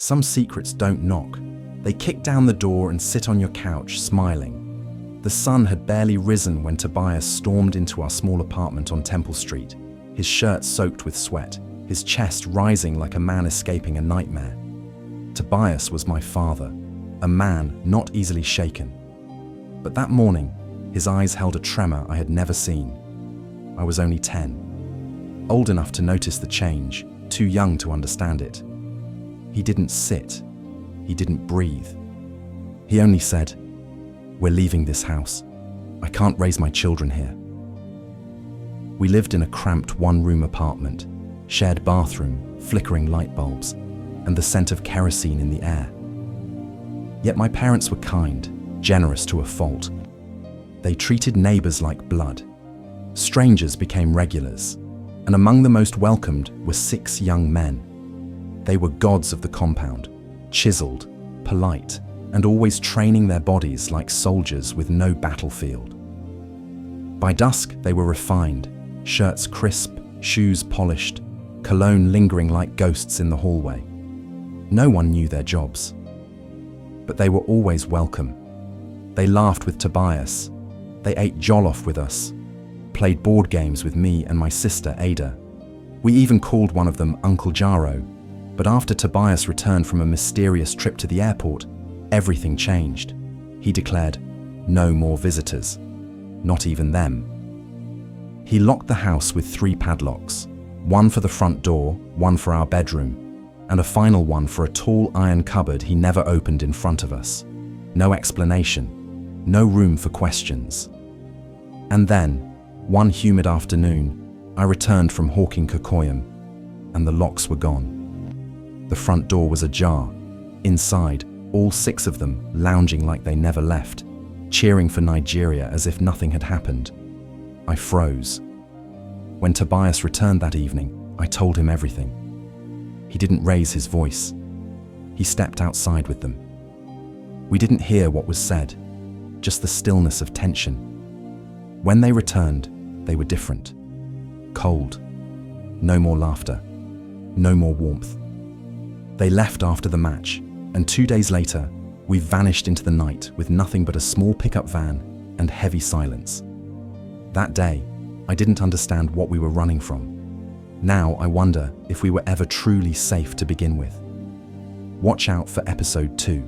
Some secrets don't knock. They kick down the door and sit on your couch, smiling. The sun had barely risen when Tobias stormed into our small apartment on Temple Street, his shirt soaked with sweat, his chest rising like a man escaping a nightmare. Tobias was my father, a man not easily shaken. But that morning, his eyes held a tremor I had never seen. I was only 10, old enough to notice the change, too young to understand it. He didn't sit. He didn't breathe. He only said, "We're leaving this house. I can't raise my children here." We lived in a cramped one-room apartment, shared bathroom, flickering light bulbs, and the scent of kerosene in the air. Yet my parents were kind, generous to a fault. They treated neighbors like blood. Strangers became regulars, and among the most welcomed were 6 young men. They were gods of the compound, chiseled, polite, and always training their bodies like soldiers with no battlefield. By dusk, they were refined, shirts crisp, shoes polished, cologne lingering like ghosts in the hallway. No one knew their jobs. But they were always welcome. They laughed with Tobias. They ate jollof with us, played board games with me and my sister Ada. We even called one of them Uncle Jaro. But after Tobias returned from a mysterious trip to the airport, everything changed. He declared, no more visitors, not even them. He locked the house with 3 padlocks, one for the front door, one for our bedroom, and a final one for a tall iron cupboard he never opened in front of us. No explanation, no room for questions. And then, one humid afternoon, I returned from hawking Kokoyam, and the locks were gone. The front door was ajar. Inside, all 6 of them lounging like they never left, cheering for Nigeria as if nothing had happened. I froze. When Tobias returned that evening, I told him everything. He didn't raise his voice. He stepped outside with them. We didn't hear what was said, just the stillness of tension. When they returned, they were different. Cold. No more laughter. No more warmth. They left after the match, and 2 days later, we vanished into the night with nothing but a small pickup van and heavy silence. That day, I didn't understand what we were running from. Now I wonder if we were ever truly safe to begin with. Watch out for episode 2.